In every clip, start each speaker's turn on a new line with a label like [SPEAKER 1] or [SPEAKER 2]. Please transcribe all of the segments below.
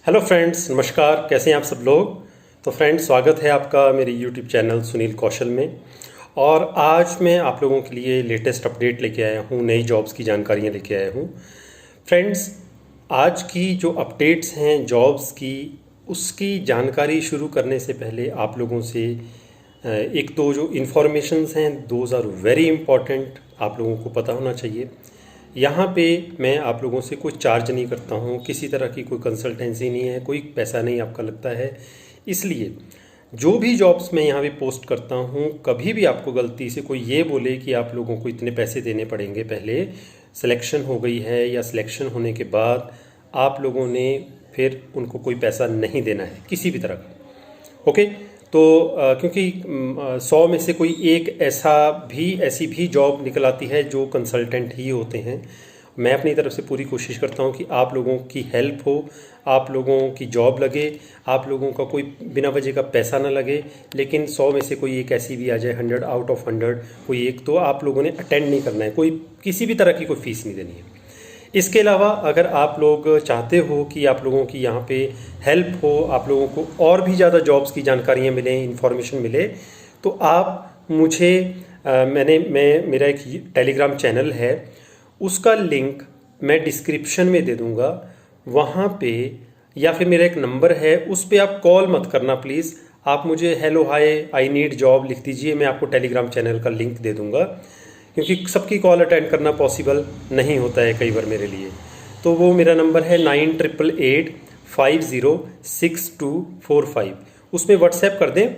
[SPEAKER 1] Hello friends, नमस्कार। कैसे हैं आप सब लोग। तो फ्रेंड्स, स्वागत है आपका मेरे यूट्यूब चैनल सुनील कौशल में। और आज मैं आप लोगों के लिए लेटेस्ट अपडेट लेके आया हूँ, नई जॉब्स की जानकारियाँ लेके आया हूँ। फ्रेंड्स, आज की जो अपडेट्स हैं जॉब्स की, उसकी जानकारी शुरू करने से पहले आप लोगों से एक दो जो इन्फॉर्मेशंस हैं, दोज आर वेरी इंपॉर्टेंट, आप लोगों को पता होना चाहिए। यहाँ पे मैं आप लोगों से कोई चार्ज नहीं करता हूँ, किसी तरह की कोई कंसल्टेंसी नहीं है, कोई पैसा नहीं आपका लगता है। इसलिए जो भी जॉब्स मैं यहाँ पे पोस्ट करता हूँ, कभी भी आपको गलती से कोई ये बोले कि आप लोगों को इतने पैसे देने पड़ेंगे, पहले सिलेक्शन हो गई है या सिलेक्शन होने के बाद आप लोगों ने फिर उनको कोई पैसा नहीं देना है किसी भी तरह का। ओके, तो क्योंकि 100 में से कोई एक ऐसी भी जॉब निकल आती है जो कंसल्टेंट ही होते हैं। मैं अपनी तरफ से पूरी कोशिश करता हूँ कि आप लोगों की हेल्प हो, आप लोगों की जॉब लगे, आप लोगों का कोई बिना वजह का पैसा ना लगे। लेकिन 100 में से कोई एक ऐसी भी आ जाए, 100 आउट ऑफ 100 कोई एक, तो आप लोगों ने अटेंड नहीं करना है, कोई किसी भी तरह की कोई फीस नहीं देनी है। इसके अलावा अगर आप लोग चाहते हो कि आप लोगों की यहाँ पे हेल्प हो, आप लोगों को और भी ज़्यादा जॉब्स की जानकारियाँ मिलें, इन्फॉर्मेशन मिले, तो आप मुझे मेरा एक टेलीग्राम चैनल है, उसका लिंक मैं डिस्क्रिप्शन में दे दूँगा। वहाँ पे या फिर मेरा एक नंबर है, उस पर आप कॉल मत करना प्लीज़। आप मुझे hello hi I need job लिख दीजिए, मैं आपको टेलीग्राम चैनल का लिंक दे दूँगा, क्योंकि सबकी कॉल अटेंड करना पॉसिबल नहीं होता है कई बार मेरे लिए। तो वो मेरा नंबर है 9888506245। उसमें व्हाट्सएप कर दें,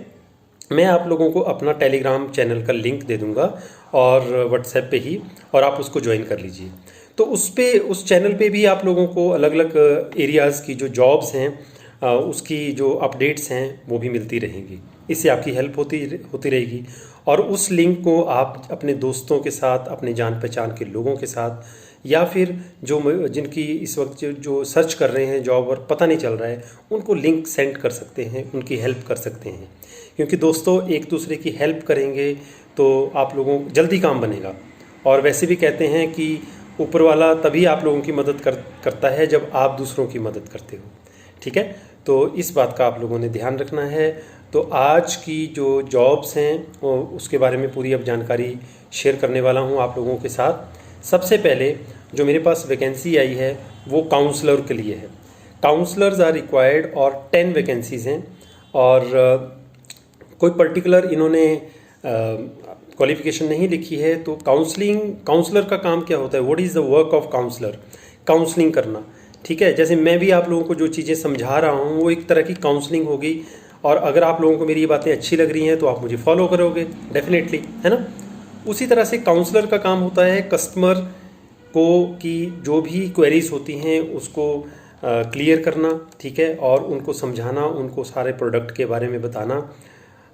[SPEAKER 1] मैं आप लोगों को अपना टेलीग्राम चैनल का लिंक दे दूंगा और व्हाट्सएप पे ही, और आप उसको ज्वाइन कर लीजिए। तो उस चैनल पे भी आप लोगों को अलग अलग एरियाज़ की जो जॉब्स हैं, उसकी जो अपडेट्स हैं वो भी मिलती रहेंगी। इससे आपकी हेल्प होती रहेगी। और उस लिंक को आप अपने दोस्तों के साथ, अपने जान पहचान के लोगों के साथ, या फिर जिनकी इस वक्त जो सर्च कर रहे हैं जॉब और पता नहीं चल रहा है, उनको लिंक सेंड कर सकते हैं, उनकी हेल्प कर सकते हैं। क्योंकि दोस्तों, एक दूसरे की हेल्प करेंगे तो आप लोगों जल्दी काम बनेगा। और वैसे भी कहते हैं कि ऊपर वाला तभी आप लोगों की मदद करता है जब आप दूसरों की मदद करते हो। ठीक है, तो इस बात का आप लोगों ने ध्यान रखना है। तो आज की जो जॉब्स हैं उसके बारे में पूरी अब जानकारी शेयर करने वाला हूं आप लोगों के साथ। सबसे पहले जो मेरे पास वैकेंसी आई है वो काउंसलर के लिए है। काउंसलर्स आर रिक्वायर्ड और 10 वैकेंसीज़ हैं। और कोई पर्टिकुलर इन्होंने क्वालिफिकेशन नहीं लिखी है। तो काउंसलर का काम क्या होता है, what is the work of counsellor, counselling करना। ठीक है, जैसे मैं भी आप लोगों को जो चीज़ें समझा रहा हूँ वो एक तरह की काउंसलिंग होगी। और अगर आप लोगों को मेरी ये बातें अच्छी लग रही हैं तो आप मुझे फॉलो करोगे डेफिनेटली, है ना। उसी तरह से काउंसलर का काम होता है कस्टमर को की जो भी क्वेरीज होती हैं उसको क्लियर करना, ठीक है, और उनको समझाना, उनको सारे प्रोडक्ट के बारे में बताना,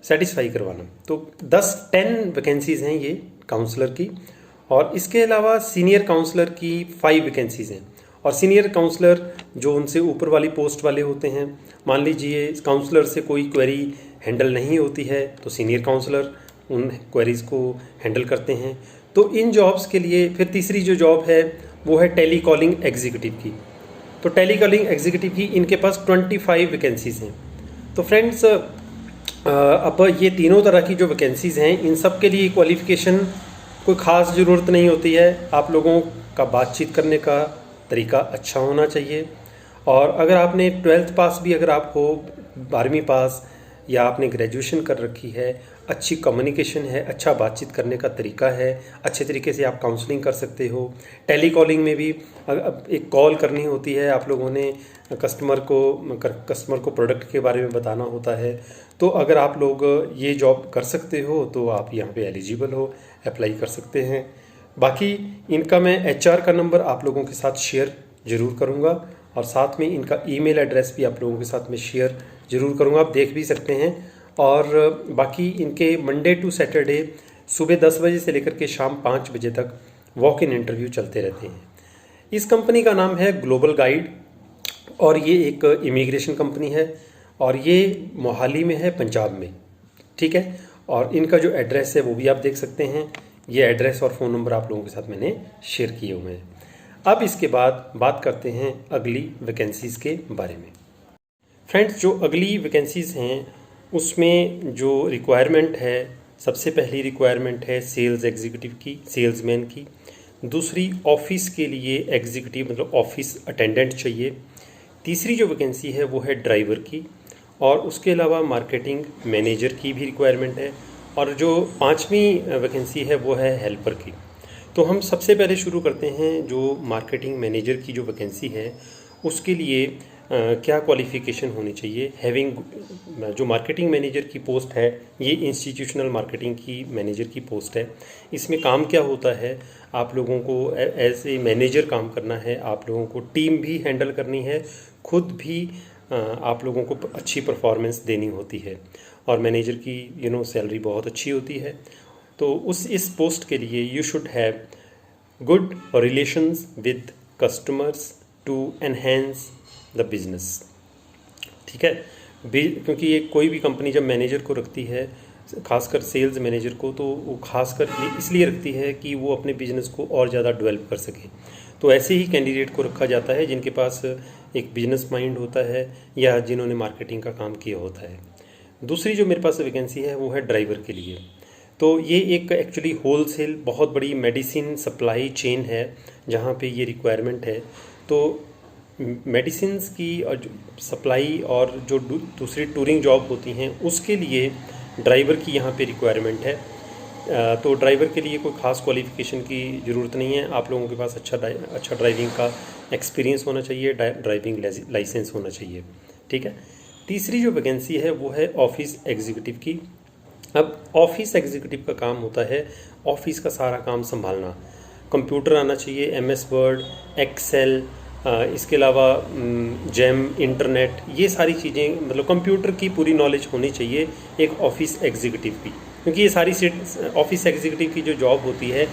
[SPEAKER 1] सेटिस्फाई करवाना। तो 10 वैकेंसीज़ हैं ये काउंसलर की। और इसके अलावा सीनियर काउंसलर की 5 वैकेंसीज़ हैं। और सीनियर काउंसलर जो उनसे ऊपर वाली पोस्ट वाले होते हैं, मान लीजिए काउंसलर से कोई क्वेरी हैंडल नहीं होती है तो सीनियर काउंसलर उन क्वेरीज़ को हैंडल करते हैं। तो इन जॉब्स के लिए फिर तीसरी जो जॉब है वो है टेली कॉलिंग एग्जीक्यूटिव की। तो टेली कॉलिंग एग्जीक्यूटिव की इनके पास 25 वैकेंसीज़ हैं। तो फ्रेंड्स, अब ये तीनों तरह की जो वैकेंसीज़ हैं, इन सब के लिए क्वालिफ़िकेशन कोई ख़ास ज़रूरत नहीं होती है। आप लोगों का बातचीत करने का तरीका अच्छा होना चाहिए। और अगर आपने 12th पास भी अगर आप हो, 12वीं पास, या आपने ग्रेजुएशन कर रखी है, अच्छी कम्युनिकेशन है, अच्छा बातचीत करने का तरीका है, अच्छे तरीके से आप काउंसलिंग कर सकते हो। टेली कॉलिंग में भी एक कॉल करनी होती है, आप लोगों ने कस्टमर को प्रोडक्ट के बारे में बताना होता है। तो अगर आप लोग ये जॉब कर सकते हो तो आप यहाँ पे एलिजिबल हो, अप्लाई कर सकते हैं। बाकी इनका मैं HR का नंबर आप लोगों के साथ शेयर ज़रूर करूँगा, और साथ में इनका ईमेल एड्रेस भी आप लोगों के साथ में शेयर ज़रूर करूँगा, आप देख भी सकते हैं। और बाकी इनके मंडे टू सैटरडे सुबह 10 बजे से लेकर के शाम 5 बजे तक वॉक इन इंटरव्यू चलते रहते हैं। इस कंपनी का नाम है ग्लोबल गाइड, और ये एक इमिग्रेशन कंपनी है, और ये मोहाली में है, पंजाब में। ठीक है, और इनका जो एड्रेस है वो भी आप देख सकते हैं। ये एड्रेस और फ़ोन नंबर आप लोगों के साथ मैंने शेयर किए हुए हैं। अब इसके बाद बात करते हैं अगली वैकेंसीज़ के बारे में। फ्रेंड्स, जो अगली वैकेंसीज़ हैं उसमें जो रिक्वायरमेंट है, सबसे पहली रिक्वायरमेंट है सेल्स एग्जीक्यूटिव की, सेल्समैन की। दूसरी ऑफिस के लिए एग्जीक्यूटिव मतलब ऑफिस अटेंडेंट चाहिए। तीसरी जो वैकेंसी है वो है ड्राइवर की, और उसके अलावा मार्केटिंग मैनेजर की भी रिक्वायरमेंट है। और जो पांचवी वैकेंसी है वो है हेल्पर की। तो हम सबसे पहले शुरू करते हैं जो मार्केटिंग मैनेजर की जो वैकेंसी है उसके लिए क्या क्वालिफ़िकेशन होनी चाहिए। जो मार्केटिंग मैनेजर की पोस्ट है ये इंस्टीट्यूशनल मार्केटिंग की मैनेजर की पोस्ट है। इसमें काम क्या होता है, आप लोगों को एज ए मैनेजर काम करना है, आप लोगों को टीम भी हैंडल करनी है, खुद भी आप लोगों को अच्छी परफॉर्मेंस देनी होती है, और मैनेजर की सैलरी बहुत अच्छी होती है। तो इस पोस्ट के लिए you should have good relations with customers to enhance the business. ठीक है, क्योंकि ये कोई भी कंपनी जब मैनेजर को रखती है, खासकर सेल्स मैनेजर को, तो वो खासकर इसलिए रखती है कि वो अपने बिजनेस को और ज़्यादा डेवलप कर सके। तो ऐसे ही कैंडिडेट को रखा जाता है जिनके पास एक बिजनेस माइंड होता है या जिन्होंने मार्केटिंग का काम किया होता है। दूसरी जो मेरे पास वैकेंसी है वो है ड्राइवर के लिए। तो ये एक एक्चुअली होलसेल बहुत बड़ी मेडिसिन सप्लाई चेन है जहाँ पे ये रिक्वायरमेंट है। तो मेडिसिन्स की सप्लाई और जो दूसरी टूरिंग जॉब होती हैं उसके लिए ड्राइवर की यहाँ पे रिक्वायरमेंट है। तो ड्राइवर के लिए कोई ख़ास क्वालिफ़िकेशन की ज़रूरत नहीं है, आप लोगों के पास अच्छा ड्राइविंग का एक्सपीरियंस होना चाहिए, ड्राइविंग लाइसेंस होना चाहिए। ठीक है। तीसरी जो वैकेंसी है वो है ऑफिस एग्जीक्यूटिव की। अब ऑफिस एग्जीक्यूटिव का काम होता है ऑफिस का सारा काम संभालना, कंप्यूटर आना चाहिए, MS वर्ड, एक्सेल, इसके अलावा जेम, इंटरनेट, ये सारी चीज़ें, मतलब कंप्यूटर की पूरी नॉलेज होनी चाहिए एक ऑफिस एग्जीक्यूटिव की, क्योंकि ये सारी ऑफिस एग्जीक्यूटिव की जो जॉब होती है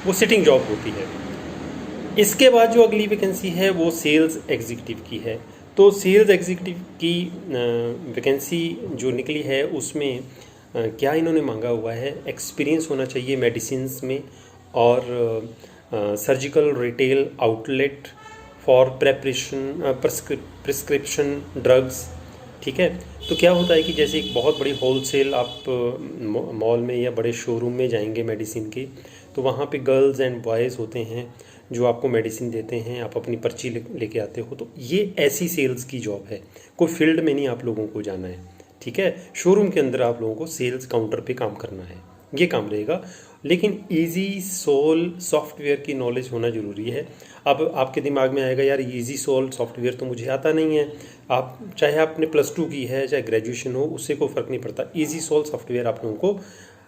[SPEAKER 1] वो सिटिंग जॉब होती है। इसके बाद जो अगली वैकेंसी है वो सेल्स एग्जीक्यूटिव की है। तो सेल्स एग्जीक्यूटिव की वैकेंसी जो निकली है उसमें क्या इन्होंने मांगा हुआ है, एक्सपीरियंस होना चाहिए मेडिसिन्स में और surgical retail outlet for prescription drugs. ठीक है। तो क्या होता है कि जैसे एक बहुत बड़ी होलसेल आप मॉल में या बड़े शोरूम में जाएंगे मेडिसिन के, तो वहाँ पे गर्ल्स एंड बॉयज़ होते हैं जो आपको मेडिसिन देते हैं, आप अपनी पर्ची लेके आते हो। तो ये ऐसी सेल्स की जॉब है, कोई फील्ड में नहीं आप लोगों को जाना है। ठीक है, शोरूम के अंदर आप लोगों को सेल्स काउंटर पे काम करना है, ये काम रहेगा। लेकिन इजी सोल सॉफ्टवेयर की नॉलेज होना ज़रूरी है। अब आपके दिमाग में आएगा यार इजी सोल सॉफ्टवेयर तो मुझे आता नहीं है। आप चाहे आपने +2 की है चाहे ग्रेजुएशन हो, उससे कोई फ़र्क नहीं पड़ता, इजी सोल सॉफ्टवेयर आप लोगों को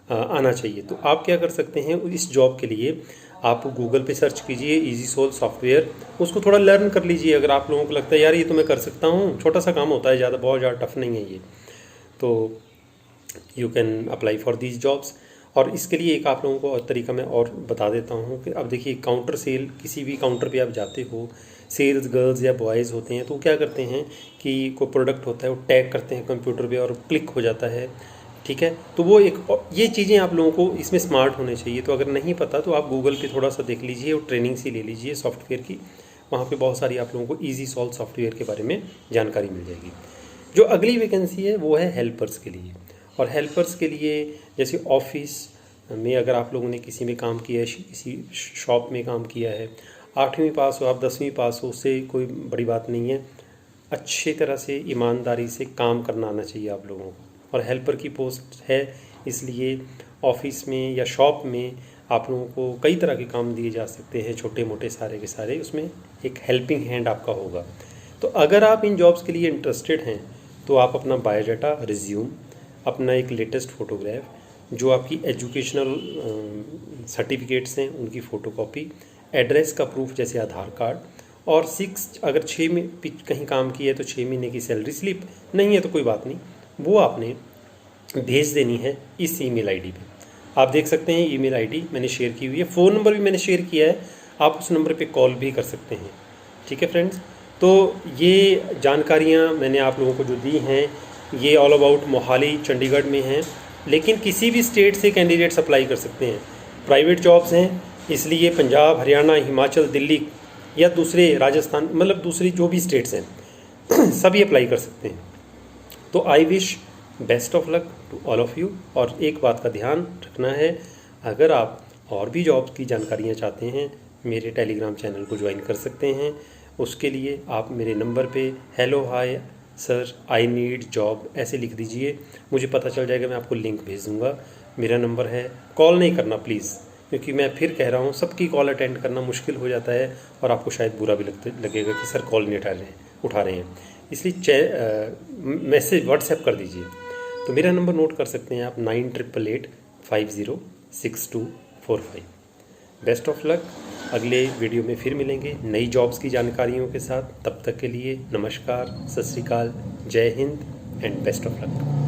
[SPEAKER 1] आना चाहिए। तो आप क्या कर सकते हैं, इस जॉब के लिए आप गूगल पे सर्च कीजिए इजी सोल सॉफ्टवेयर, उसको थोड़ा लर्न कर लीजिए। अगर आप लोगों को लगता है यार ये तो मैं कर सकता हूँ, छोटा सा काम होता है, बहुत ज़्यादा टफ नहीं है ये, तो you can apply for these jobs. और इसके लिए एक आप लोगों को और तरीका मैं और बता देता हूँ कि अब देखिए काउंटर सेल, किसी भी काउंटर पे आप जाते हो, सेल्स गर्ल्स या बॉयज़ होते हैं, तो क्या करते हैं कि कोई प्रोडक्ट होता है वो टैग करते हैं कंप्यूटर पे और क्लिक हो जाता है। ठीक है, तो वो ये चीज़ें आप लोगों को इसमें स्मार्ट होने चाहिए। तो अगर नहीं पता तो आप गूगल पे थोड़ा सा देख लीजिए और ट्रेनिंग सी ले लीजिए सॉफ्टवेयर की, वहाँ पे बहुत सारी आप लोगों को इजी सॉल्व सॉफ्टवेयर के बारे में जानकारी मिल जाएगी। जो अगली वैकेंसी है वो है हेल्पर्स के लिए। और हेल्पर्स के लिए जैसे ऑफिस में अगर आप लोगों ने किसी में काम किया है, किसी शॉप में काम किया है, 8वीं पास हो आप 10वीं पास हो, उससे कोई बड़ी बात नहीं है, अच्छी तरह से ईमानदारी से काम करना आना चाहिए आप लोगों को। और हेल्पर की पोस्ट है, इसलिए ऑफिस में या शॉप में आप लोगों को कई तरह के काम दिए जा सकते हैं, छोटे मोटे सारे के सारे, उसमें एक हेल्पिंग हैंड आपका होगा। तो अगर आप इन जॉब्स के लिए इंटरेस्टेड हैं तो आप अपना बायोडाटा, रिज्यूम, अपना एक लेटेस्ट फ़ोटोग्राफ, जो आपकी एजुकेशनल सर्टिफिकेट्स हैं उनकी फ़ोटोकॉपी, एड्रेस का प्रूफ जैसे आधार कार्ड, और अगर 6 में कहीं काम किया है तो 6 महीने की सैलरी स्लिप, नहीं है तो कोई बात नहीं, वो आपने भेज देनी है इस ईमेल आईडी पे। आप देख सकते हैं ईमेल आईडी मैंने शेयर की हुई है, फ़ोन नंबर भी मैंने शेयर किया है, आप उस नंबर पे कॉल भी कर सकते हैं। ठीक है फ्रेंड्स, तो ये जानकारियाँ मैंने आप लोगों को जो दी हैं ये ऑल अबाउट मोहाली चंडीगढ़ में हैं, लेकिन किसी भी स्टेट से कैंडिडेट्स अप्लाई कर सकते हैं। प्राइवेट जॉब्स हैं, इसलिए पंजाब, हरियाणा, हिमाचल, दिल्ली या दूसरे राजस्थान, मतलब दूसरी जो भी स्टेट्स हैं सभी अप्लाई कर सकते हैं। तो I wish best of luck to all of you. और एक बात का ध्यान रखना है, अगर आप और भी जॉब्स की जानकारियाँ चाहते हैं मेरे टेलीग्राम चैनल को ज्वाइन कर सकते हैं। उसके लिए आप मेरे नंबर पे hello hi sir I need job ऐसे लिख दीजिए, मुझे पता चल जाएगा, मैं आपको लिंक भेज दूँगा। मेरा नंबर है, कॉल नहीं करना प्लीज़, क्योंकि मैं फिर कह रहा हूँ सबकी कॉल अटेंड करना मुश्किल हो जाता है और आपको शायद बुरा भी लगेगा कि सर कॉल नहीं उठा रहे हैं, इसलिए मैसेज व्हाट्सएप कर दीजिए। तो मेरा नंबर नोट कर सकते हैं आप 9888506245। बेस्ट ऑफ लक, अगले वीडियो में फिर मिलेंगे नई जॉब्स की जानकारियों के साथ। तब तक के लिए नमस्कार, सत श्री अकाल, जय Hind and best of luck.